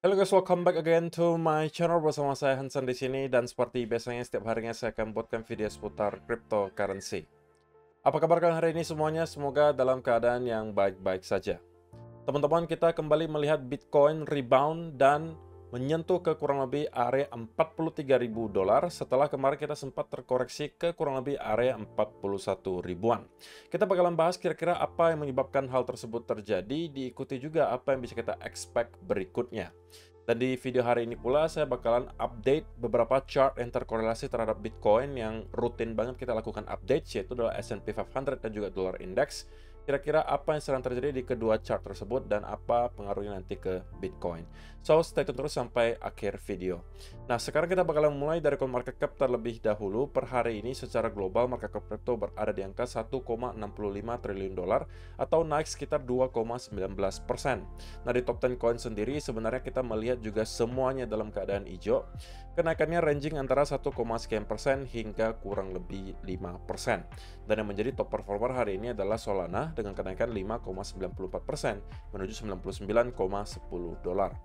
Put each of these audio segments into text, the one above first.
Halo guys, welcome back again to my channel bersama saya Hansen di sini, dan seperti biasanya setiap harinya saya akan buatkan video seputar cryptocurrency. Apa kabar kalian hari ini semuanya? Semoga dalam keadaan yang baik-baik saja. Teman-teman, kita kembali melihat Bitcoin rebound dan menyentuh ke kurang lebih area 43.000 dolar setelah kemarin kita sempat terkoreksi ke kurang lebih area 41 ribuan. Kita bakalan bahas kira-kira apa yang menyebabkan hal tersebut terjadi, diikuti juga apa yang bisa kita expect berikutnya. Dan di video hari ini pula saya bakalan update beberapa chart yang terkorelasi terhadap Bitcoin yang rutin banget kita lakukan update, yaitu adalah S&P 500 dan juga Dollar Index. Kira-kira apa yang sedang terjadi di kedua chart tersebut dan apa pengaruhnya nanti ke Bitcoin. So, stay tune terus sampai akhir video. Nah, sekarang kita bakalan mulai dari market cap terlebih dahulu. Per hari ini secara global market cap crypto berada di angka 1,65 triliun dolar atau naik sekitar 2,19%. Nah, di top 10 coin sendiri sebenarnya kita melihat juga semuanya dalam keadaan hijau. Kenaikannya ranging antara 1, sekian persen hingga kurang lebih 5%. Dan yang menjadi top performer hari ini adalah Solana dengan kenaikan 5,94% menuju 99,10 dolar.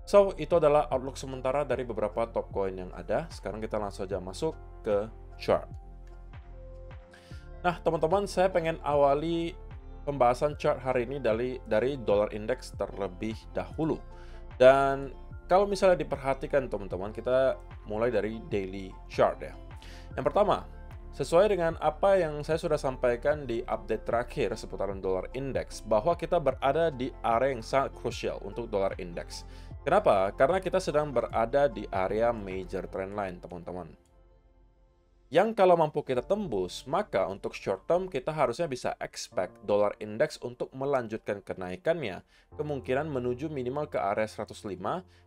So, itu adalah outlook sementara dari beberapa top coin yang ada. Sekarang kita langsung saja masuk ke chart. Nah, teman-teman, saya pengen awali pembahasan chart hari ini dari dollar index terlebih dahulu. Dan kalau misalnya diperhatikan teman-teman, kita mulai dari daily chart ya. Yang pertama, sesuai dengan apa yang saya sudah sampaikan di update terakhir seputaran dollar index, bahwa kita berada di area yang sangat krusial untuk dollar index. Kenapa? Karena kita sedang berada di area major trendline, teman-teman. Yang kalau mampu kita tembus, maka untuk short term kita harusnya bisa expect dollar index untuk melanjutkan kenaikannya, kemungkinan menuju minimal ke area 105,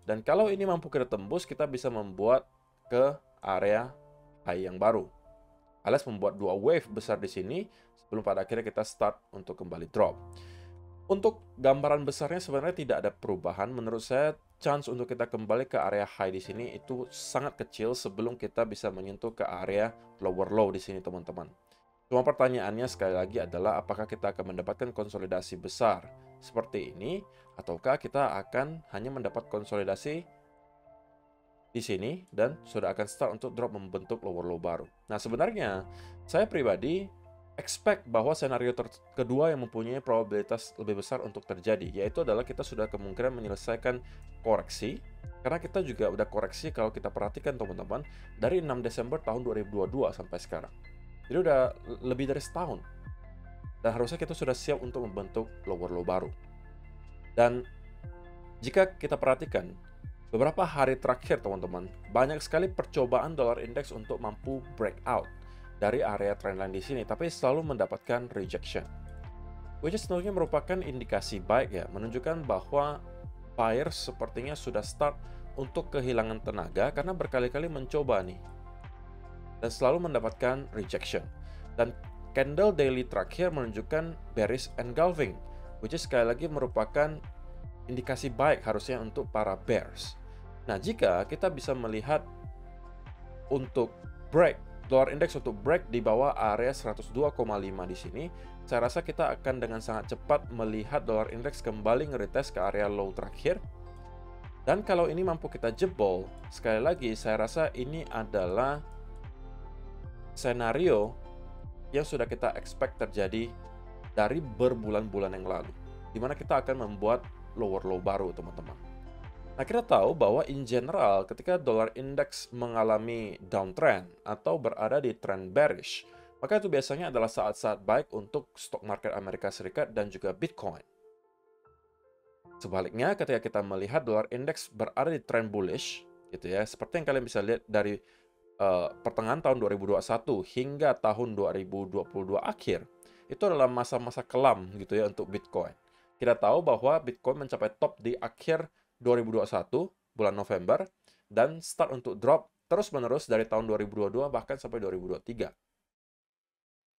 dan kalau ini mampu kita tembus, kita bisa membuat ke area high yang baru. Alias membuat dua wave besar di sini sebelum pada akhirnya kita start untuk kembali drop. Untuk gambaran besarnya sebenarnya tidak ada perubahan. Menurut saya, chance untuk kita kembali ke area high di sini itu sangat kecil sebelum kita bisa menyentuh ke area lower low di sini, teman-teman. Cuma pertanyaannya sekali lagi adalah apakah kita akan mendapatkan konsolidasi besar seperti ini, ataukah kita akan hanya mendapat konsolidasi di sini dan sudah akan start untuk drop membentuk lower low baru. Nah, sebenarnya saya pribadi expect bahwa senario kedua yang mempunyai probabilitas lebih besar untuk terjadi, yaitu adalah kita sudah kemungkinan menyelesaikan koreksi, karena kita juga udah koreksi kalau kita perhatikan teman-teman, dari 6 Desember tahun 2022 sampai sekarang. Jadi udah lebih dari setahun. Dan harusnya kita sudah siap untuk membentuk lower low baru. Dan jika kita perhatikan, beberapa hari terakhir teman-teman, banyak sekali percobaan dollar index untuk mampu breakout dari area trendline di sini, tapi selalu mendapatkan rejection. Which is tentunya merupakan indikasi baik ya, menunjukkan bahwa buyers sepertinya sudah start untuk kehilangan tenaga karena berkali-kali mencoba nih, dan selalu mendapatkan rejection. Dan candle daily terakhir menunjukkan bearish engulfing, which is sekali lagi merupakan indikasi baik harusnya untuk para bears. Nah, jika kita bisa melihat untuk break dollar index untuk break di bawah area 102,5 di sini, saya rasa kita akan dengan sangat cepat melihat dollar index kembali nge-retest ke area low terakhir. Dan kalau ini mampu kita jebol, sekali lagi saya rasa ini adalah senario yang sudah kita expect terjadi dari berbulan-bulan yang lalu, di mana kita akan membuat lower low baru, teman-teman. Nah, kita tahu bahwa in general ketika dollar index mengalami downtrend atau berada di trend bearish, maka itu biasanya adalah saat-saat baik untuk stock market Amerika Serikat dan juga Bitcoin. Sebaliknya, ketika kita melihat dollar index berada di trend bullish, gitu ya, seperti yang kalian bisa lihat dari pertengahan tahun 2021 hingga tahun 2022 akhir, itu adalah masa-masa kelam gitu ya untuk Bitcoin. Kita tahu bahwa Bitcoin mencapai top di akhir 2021 bulan November dan start untuk drop terus-menerus dari tahun 2022 bahkan sampai 2023.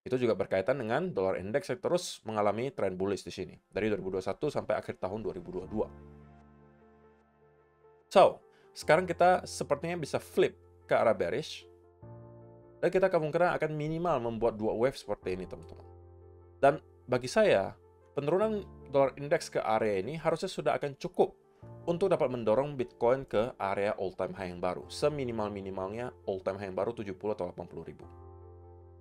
Itu juga berkaitan dengan dollar index yang terus mengalami trend bullish di sini dari 2021 sampai akhir tahun 2022. So, sekarang kita sepertinya bisa flip ke arah bearish dan kita kemungkinan akan minimal membuat dua wave seperti ini, teman-teman. Dan bagi saya, penurunan dollar index ke area ini harusnya sudah akan cukup untuk dapat mendorong Bitcoin ke area all time high yang baru. Seminimal-minimalnya all time high yang baru 70 atau 80 ribu.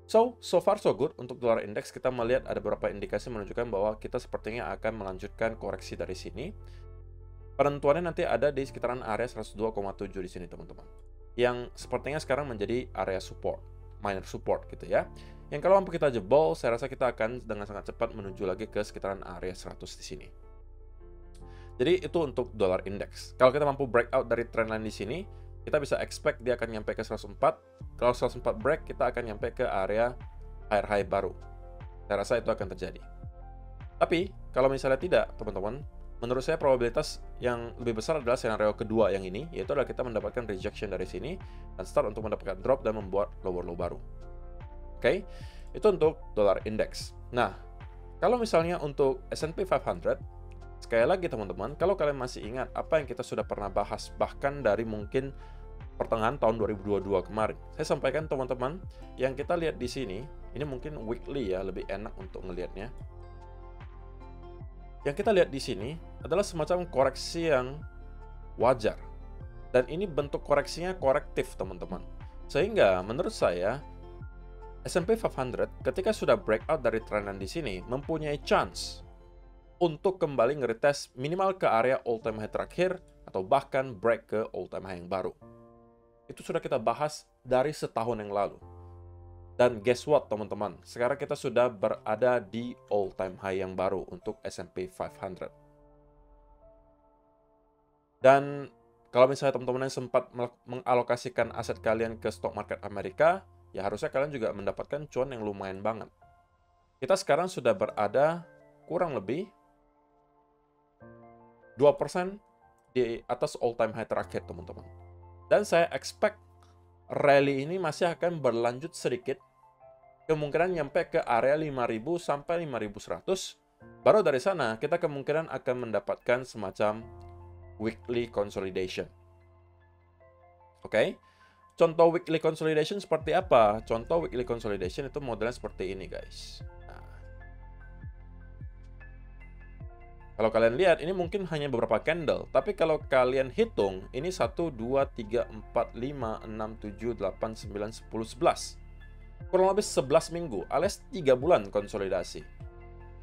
So far so good. Untuk dolar index kita melihat ada beberapa indikasi menunjukkan bahwa kita sepertinya akan melanjutkan koreksi dari sini. Penentuannya nanti ada di sekitaran area 102,7 di sini teman-teman. Yang sepertinya sekarang menjadi area support, minor support gitu ya. Yang kalau mampu kita jebol, saya rasa kita akan dengan sangat cepat menuju lagi ke sekitaran area 100 di sini. Jadi itu untuk dolar index. Kalau kita mampu breakout dari trendline di sini, kita bisa expect dia akan nyampe ke 104. Kalau 104 break, kita akan nyampe ke area higher high baru. Saya rasa itu akan terjadi. Tapi kalau misalnya tidak, teman-teman, menurut saya probabilitas yang lebih besar adalah skenario kedua yang ini, yaitu adalah kita mendapatkan rejection dari sini dan start untuk mendapatkan drop dan membuat lower low baru. Oke, itu untuk dolar index. Nah, kalau misalnya untuk S&P 500, sekali lagi teman-teman, kalau kalian masih ingat apa yang kita sudah pernah bahas, bahkan dari mungkin pertengahan tahun 2022 kemarin, saya sampaikan teman-teman, yang kita lihat di sini, ini mungkin weekly ya, lebih enak untuk ngelihatnya. Yang kita lihat di sini adalah semacam koreksi yang wajar. Dan ini bentuk koreksinya korektif, teman-teman. Sehingga menurut saya, S&P 500 ketika sudah breakout dari trendline di sini, mempunyai chance untuk kembali nge-retest minimal ke area all-time high terakhir atau bahkan break ke all-time high yang baru. Itu sudah kita bahas dari setahun yang lalu. Dan guess what teman-teman, sekarang kita sudah berada di all-time high yang baru untuk S&P 500. Dan kalau misalnya teman-teman yang sempat mengalokasikan aset kalian ke stock market Amerika, ya harusnya kalian juga mendapatkan cuan yang lumayan banget. Kita sekarang sudah berada kurang lebih 2% di atas all-time high terakhir, teman-teman. Dan saya expect rally ini masih akan berlanjut sedikit. Kemungkinan nyampe ke area 5.000 sampai 5.100. Baru dari sana, kita kemungkinan akan mendapatkan semacam weekly consolidation. Oke? Contoh weekly consolidation seperti apa? Contoh weekly consolidation itu modelnya seperti ini, guys. Kalau kalian lihat, ini mungkin hanya beberapa candle. Tapi kalau kalian hitung, ini 1, 2, 3, 4, 5, 6, 7, 8, 9, 10, 11. Kurang lebih 11 minggu, alias 3 bulan konsolidasi.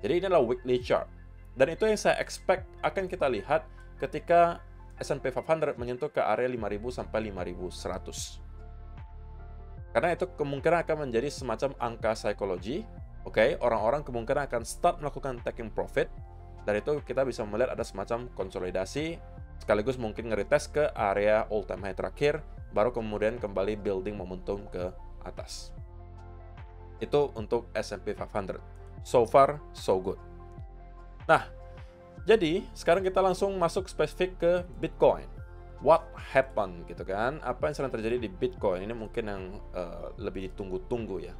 Jadi ini adalah weekly chart. Dan itu yang saya expect akan kita lihat ketika S&P 500 menyentuh ke area 5.000 sampai 5.100. Karena itu kemungkinan akan menjadi semacam angka psikologi. Oke, orang-orang kemungkinan akan start melakukan taking profit. Dari itu kita bisa melihat ada semacam konsolidasi, sekaligus mungkin nge-retest ke area all-time high terakhir, baru kemudian kembali building momentum ke atas. Itu untuk S&P 500. So far, so good. Nah, jadi sekarang kita langsung masuk spesifik ke Bitcoin. What happened gitu kan? Apa yang sedang terjadi di Bitcoin? Ini mungkin yang lebih ditunggu-tunggu ya.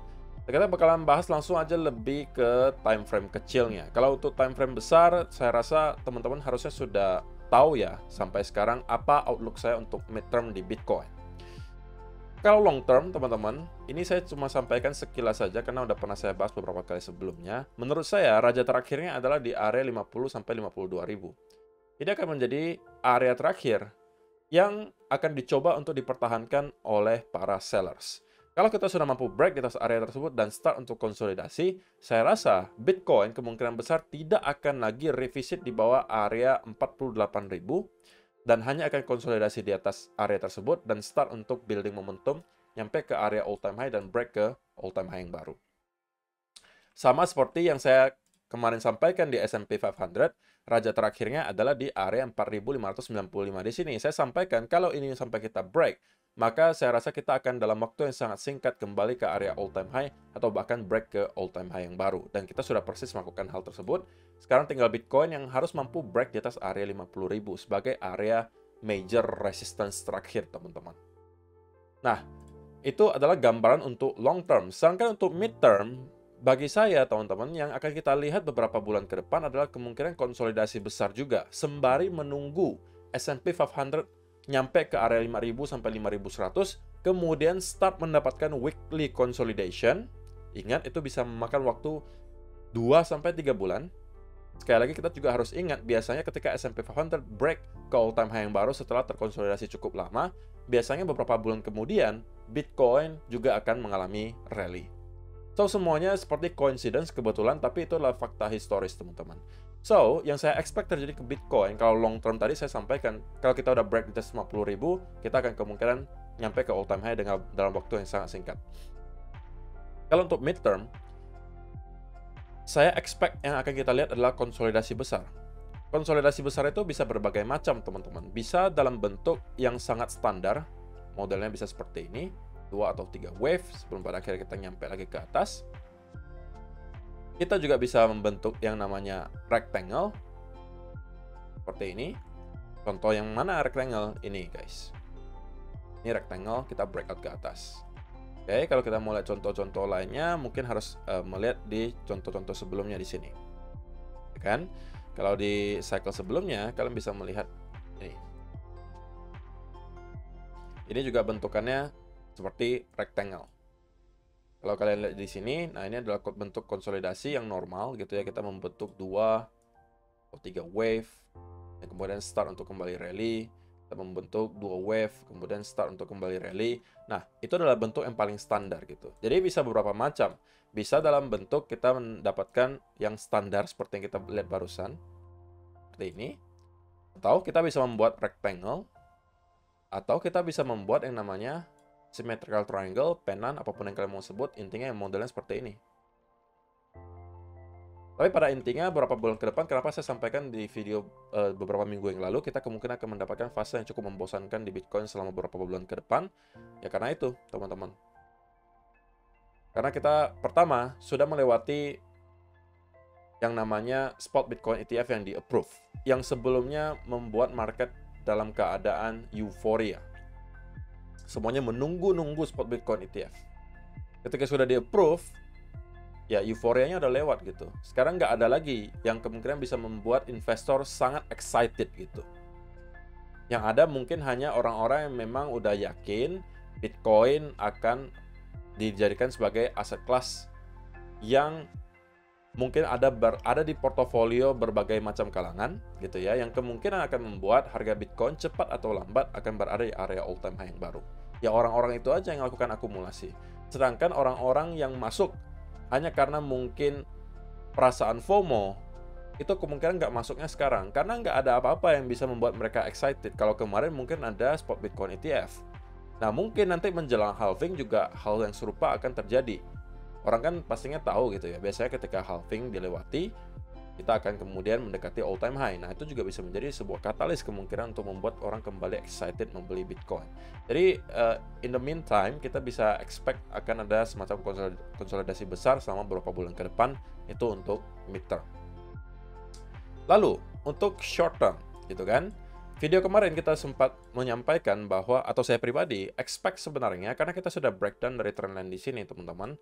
Kita bakalan bahas langsung aja lebih ke time frame kecilnya. Kalau untuk time frame besar, saya rasa teman-teman harusnya sudah tahu ya sampai sekarang apa outlook saya untuk midterm di Bitcoin. Kalau long term, teman-teman, ini saya cuma sampaikan sekilas saja karena udah pernah saya bahas beberapa kali sebelumnya. Menurut saya, raja terakhirnya adalah di area 50 sampai 52 ribu. Ini akan menjadi area terakhir yang akan dicoba untuk dipertahankan oleh para sellers. Kalau kita sudah mampu break di atas area tersebut dan start untuk konsolidasi, saya rasa Bitcoin kemungkinan besar tidak akan lagi revisit di bawah area 48.000 dan hanya akan konsolidasi di atas area tersebut dan start untuk building momentum nyampe ke area all time high dan break ke all time high yang baru. Sama seperti yang saya kemarin sampaikan di S&P 500, raja terakhirnya adalah di area 4.595 di sini. Saya sampaikan kalau ini sampai kita break, maka saya rasa kita akan dalam waktu yang sangat singkat kembali ke area all-time high atau bahkan break ke all-time high yang baru. Dan kita sudah persis melakukan hal tersebut. Sekarang tinggal Bitcoin yang harus mampu break di atas area 50.000 sebagai area major resistance terakhir, teman-teman. Nah, itu adalah gambaran untuk long term. Sedangkan untuk mid term, bagi saya, teman-teman, yang akan kita lihat beberapa bulan ke depan adalah kemungkinan konsolidasi besar juga, sembari menunggu S&P 500 nyampe ke area 5.000 sampai 5.100, kemudian start mendapatkan weekly consolidation. Ingat, itu bisa memakan waktu 2 sampai 3 bulan. sekali lagi kita juga harus ingat, biasanya ketika S&P 500 break ke all-time high yang baru setelah terkonsolidasi cukup lama, biasanya beberapa bulan kemudian, Bitcoin juga akan mengalami rally. So, semuanya seperti coincidence, kebetulan, tapi itu adalah fakta historis, teman-teman. So, yang saya expect terjadi ke Bitcoin, kalau long term tadi saya sampaikan, kalau kita udah break di atas 50.000, kita akan kemungkinan nyampe ke all-time high dalam waktu yang sangat singkat. Kalau untuk midterm, saya expect yang akan kita lihat adalah konsolidasi besar. Konsolidasi besar itu bisa berbagai macam, teman-teman. Bisa dalam bentuk yang sangat standar, modelnya bisa seperti ini, 2 atau 3 wave, sebelum pada akhirnya kita nyampe lagi ke atas. Kita juga bisa membentuk yang namanya rectangle, seperti ini. Contoh yang mana rectangle? Ini, guys. Ini rectangle, kita breakout ke atas. Oke, kalau kita mau lihat contoh-contoh lainnya, mungkin harus melihat di contoh-contoh sebelumnya di sini. Ya kan? Kalau di cycle sebelumnya, kalian bisa melihat ini. Ini juga bentukannya seperti rectangle. Kalau kalian lihat di sini, nah ini adalah bentuk konsolidasi yang normal gitu ya. Kita membentuk 2 atau 3 wave, dan kemudian start untuk kembali rally. Kita membentuk 2 wave, kemudian start untuk kembali rally. Nah, itu adalah bentuk yang paling standar gitu. Jadi bisa beberapa macam. Bisa dalam bentuk kita mendapatkan yang standar seperti yang kita lihat barusan. Seperti ini. Atau kita bisa membuat rectangle. Atau kita bisa membuat yang namanya symmetrical triangle, penan, apapun yang kalian mau sebut. Intinya yang modelnya seperti ini. Tapi pada intinya beberapa bulan ke depan, kenapa saya sampaikan di video beberapa minggu yang lalu, kita kemungkinan akan mendapatkan fase yang cukup membosankan di Bitcoin selama beberapa bulan ke depan. Ya karena itu, teman-teman. Karena kita pertama sudah melewati yang namanya spot Bitcoin ETF yang di-approve. Yang sebelumnya membuat market dalam keadaan euforia. Semuanya menunggu-nunggu spot Bitcoin ETF. Ketika sudah di-approve, ya euforianya udah lewat gitu. Sekarang nggak ada lagi yang kemungkinan bisa membuat investor sangat excited gitu. Yang ada mungkin hanya orang-orang yang memang udah yakin Bitcoin akan dijadikan sebagai aset kelas yang mungkin ada di portofolio berbagai macam kalangan gitu ya, yang kemungkinan akan membuat harga Bitcoin cepat atau lambat akan berada di area all time high yang baru. Ya orang-orang itu aja yang melakukan akumulasi. Sedangkan orang-orang yang masuk hanya karena mungkin perasaan FOMO, itu kemungkinan nggak masuknya sekarang. Karena nggak ada apa-apa yang bisa membuat mereka excited. Kalau kemarin mungkin ada spot Bitcoin ETF. Nah, mungkin nanti menjelang halving juga hal yang serupa akan terjadi. Orang kan pastinya tahu gitu ya. Biasanya ketika halving dilewati, kita akan kemudian mendekati all time high. Nah, itu juga bisa menjadi sebuah katalis kemungkinan untuk membuat orang kembali excited membeli Bitcoin. Jadi, in the meantime, kita bisa expect akan ada semacam konsolidasi besar selama beberapa bulan ke depan, itu untuk midterm. Lalu, untuk short term, gitu kan. Video kemarin kita sempat menyampaikan bahwa, atau saya pribadi, expect sebenarnya, karena kita sudah breakdown dari trendline di sini, teman-teman.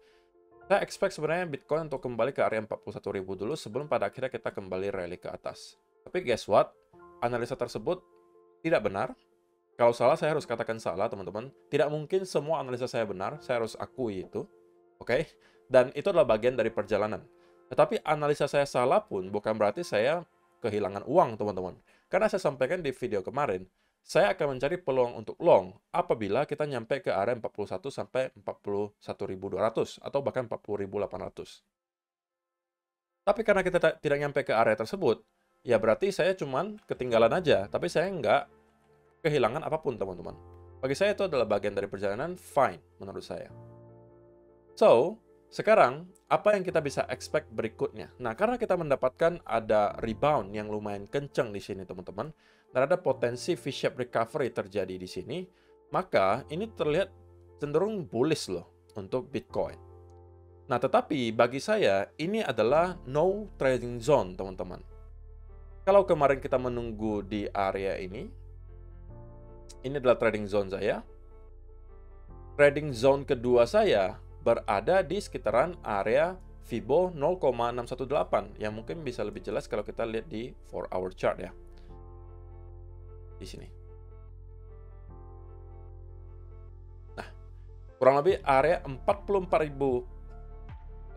Saya expect sebenarnya Bitcoin untuk kembali ke area 41.000 dulu sebelum pada akhirnya kita kembali rally ke atas. Tapi guess what? Analisa tersebut tidak benar. Kalau salah, saya harus katakan salah, teman-teman. Tidak mungkin semua analisa saya benar, saya harus akui itu. Oke? Dan itu adalah bagian dari perjalanan. Tetapi analisa saya salah pun bukan berarti saya kehilangan uang, teman-teman. Karena saya sampaikan di video kemarin, saya akan mencari peluang untuk long apabila kita nyampe ke area 41 sampai 41.200 atau bahkan 40.800. Tapi karena kita tidak nyampe ke area tersebut, ya berarti saya cuman ketinggalan aja, tapi saya nggak kehilangan apapun, teman-teman. Bagi saya itu adalah bagian dari perjalanan, fine menurut saya. So, sekarang apa yang kita bisa expect berikutnya? Nah, karena kita mendapatkan ada rebound yang lumayan kencang di sini, teman-teman, dan ada potensi V-shape recovery terjadi di sini, maka ini terlihat cenderung bullish loh untuk Bitcoin. Nah, tetapi bagi saya ini adalah no trading zone, teman-teman. Kalau kemarin kita menunggu di area ini adalah trading zone saya. Trading zone kedua saya berada di sekitaran area Fibo 0,618 yang mungkin bisa lebih jelas kalau kita lihat di 4-hour chart ya. Di sini. Nah, kurang lebih area 44.900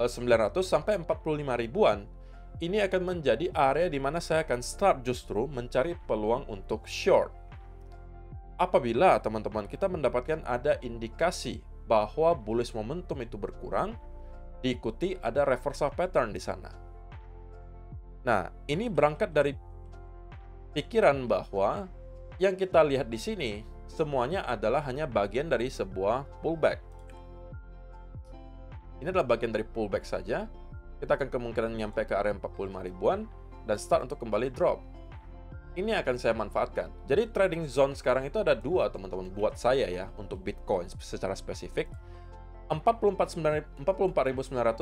sampai 45 ribuan ini akan menjadi area di mana saya akan start justru mencari peluang untuk short. Apabila teman-teman kita mendapatkan ada indikasi bahwa bullish momentum itu berkurang, diikuti ada reversal pattern di sana. Nah, ini berangkat dari pikiran bahwa yang kita lihat di sini semuanya adalah hanya bagian dari sebuah pullback. Ini adalah bagian dari pullback saja. Kita akan kemungkinan nyampe ke area 45 ribuan dan start untuk kembali drop. Ini akan saya manfaatkan. Jadi trading zone sekarang itu ada dua teman-teman buat saya ya untuk Bitcoin secara spesifik. 44.900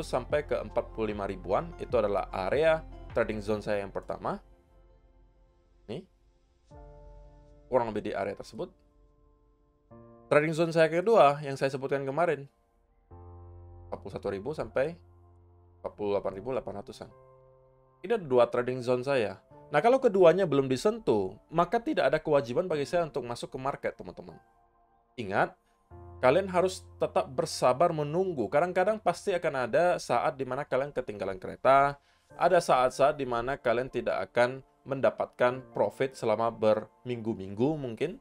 sampai ke 45 ribuan itu adalah area trading zone saya yang pertama. Nih. Kurang lebih di area tersebut. Trading zone saya kedua yang saya sebutkan kemarin. 41.000 sampai 48.800-an. Ini ada dua trading zone saya. Nah, kalau keduanya belum disentuh, maka tidak ada kewajiban bagi saya untuk masuk ke market, teman-teman. Ingat, kalian harus tetap bersabar menunggu. Kadang-kadang pasti akan ada saat di mana kalian ketinggalan kereta, ada saat-saat di mana kalian tidak akan mendapatkan profit selama berminggu-minggu mungkin,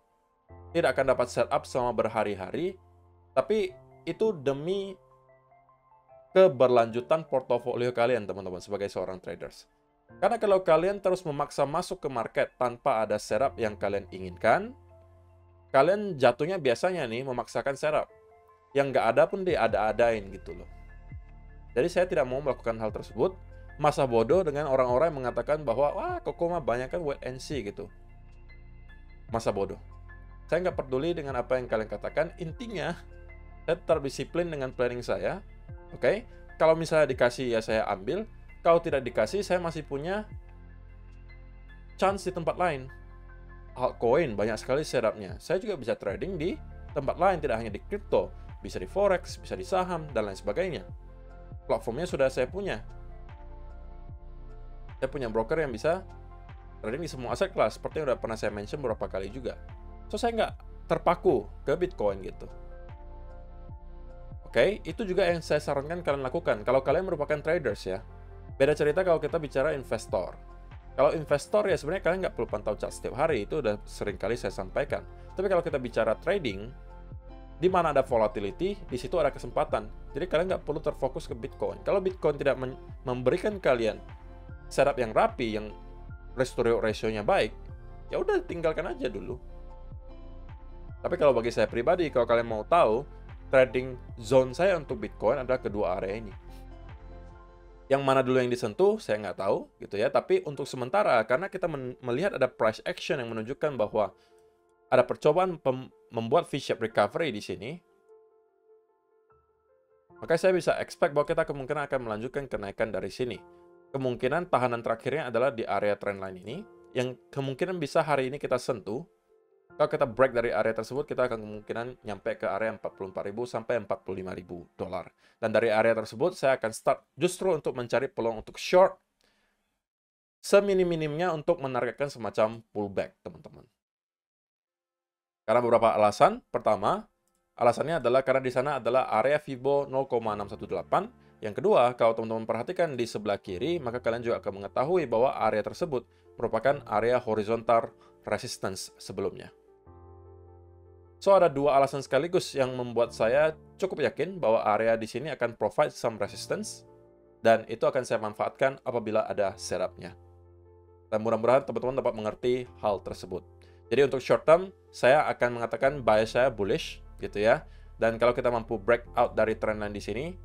tidak akan dapat setup selama berhari-hari, tapi itu demi keberlanjutan portofolio kalian, teman-teman, sebagai seorang traders. Karena kalau kalian terus memaksa masuk ke market tanpa ada setup yang kalian inginkan, kalian jatuhnya biasanya nih memaksakan setup. Yang nggak ada pun diada-adain gitu loh. Jadi saya tidak mau melakukan hal tersebut. Masa bodoh dengan orang-orang yang mengatakan bahwa, wah, Koko mah banyak kan wait and see gitu. Masa bodoh. Saya nggak peduli dengan apa yang kalian katakan. Intinya, saya tetap disiplin dengan planning saya. Oke? Kalau misalnya dikasih, ya saya ambil. Kalau tidak dikasih, saya masih punya chance di tempat lain. Altcoin, banyak sekali setupnya. Saya juga bisa trading di tempat lain, tidak hanya di crypto. Bisa di forex, bisa di saham, dan lain sebagainya. Platformnya sudah saya punya. Saya punya broker yang bisa trading di semua aset kelas, seperti yang udah pernah saya mention beberapa kali juga. So, saya nggak terpaku ke Bitcoin gitu. Oke, itu juga yang saya sarankan kalian lakukan. Kalau kalian merupakan traders ya, beda cerita kalau kita bicara investor. Kalau investor ya sebenarnya kalian nggak perlu pantau chart setiap hari, itu udah sering kali saya sampaikan. Tapi kalau kita bicara trading, di mana ada volatility, di situ ada kesempatan. Jadi kalian nggak perlu terfokus ke Bitcoin. Kalau Bitcoin tidak memberikan kalian setup yang rapi, yang ratio-nya baik, ya udah tinggalkan aja dulu. Tapi kalau bagi saya pribadi, kalau kalian mau tahu, trading zone saya untuk Bitcoin adalah kedua area ini. Yang mana dulu yang disentuh, saya nggak tahu, gitu ya. Tapi untuk sementara, karena kita melihat ada price action yang menunjukkan bahwa ada percobaan membuat V-shape recovery di sini, maka saya bisa expect bahwa kita kemungkinan akan melanjutkan kenaikan dari sini. Kemungkinan tahanan terakhirnya adalah di area trendline ini, yang kemungkinan bisa hari ini kita sentuh. Kalau kita break dari area tersebut, kita akan kemungkinan nyampe ke area 44.000 sampai 45.000 dolar. Dan dari area tersebut, saya akan start justru untuk mencari peluang untuk short, seminim-minimnya untuk menargetkan semacam pullback, teman-teman. Karena beberapa alasan. Pertama, alasannya adalah karena di sana adalah area Fibo 0,618. Yang kedua, kalau teman-teman perhatikan di sebelah kiri, maka kalian juga akan mengetahui bahwa area tersebut merupakan area horizontal resistance sebelumnya. So, ada dua alasan sekaligus yang membuat saya cukup yakin bahwa area di sini akan provide some resistance, dan itu akan saya manfaatkan apabila ada setup-nya. Dan mudah-mudahan teman-teman dapat mengerti hal tersebut. Jadi untuk short term, saya akan mengatakan bias saya bullish, gitu ya. Dan kalau kita mampu break out dari trendline di sini,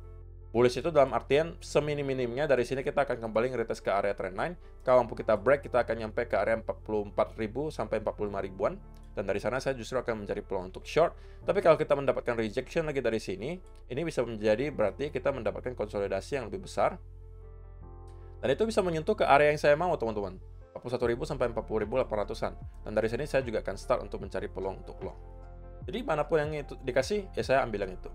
bullish itu dalam artian seminim-minimnya dari sini kita akan kembali nge-retest ke area trendline. Kalau mampu kita break, kita akan nyampe ke area 44.000 sampai 45 ribuan. Dan dari sana saya justru akan mencari peluang untuk short. Tapi kalau kita mendapatkan rejection lagi dari sini, ini bisa menjadi berarti kita mendapatkan konsolidasi yang lebih besar. Dan itu bisa menyentuh ke area yang saya mau, teman-teman. 41.000 sampai 40.800-an. Dan dari sini saya juga akan start untuk mencari peluang untuk long. Jadi manapun yang itu dikasih, ya saya ambil yang itu.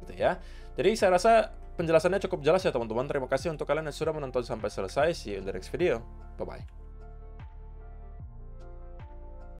Gitu ya. Jadi saya rasa penjelasannya cukup jelas ya, teman-teman. Terima kasih untuk kalian yang sudah menonton sampai selesai. See you in the next video. Bye-bye.